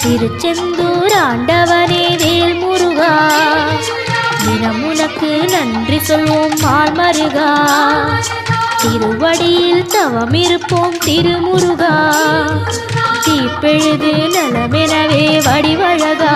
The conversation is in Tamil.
திருச்செந்தூர் ஆண்டவனே வேல் முருகா, தினம் உனக்கு நன்றி சொல்வோம் மால் மருகா. திருவடியில் தவம் இருப்போம் திருமுருகா, தீப்பெழுது நலமெனவே வடிவழகா.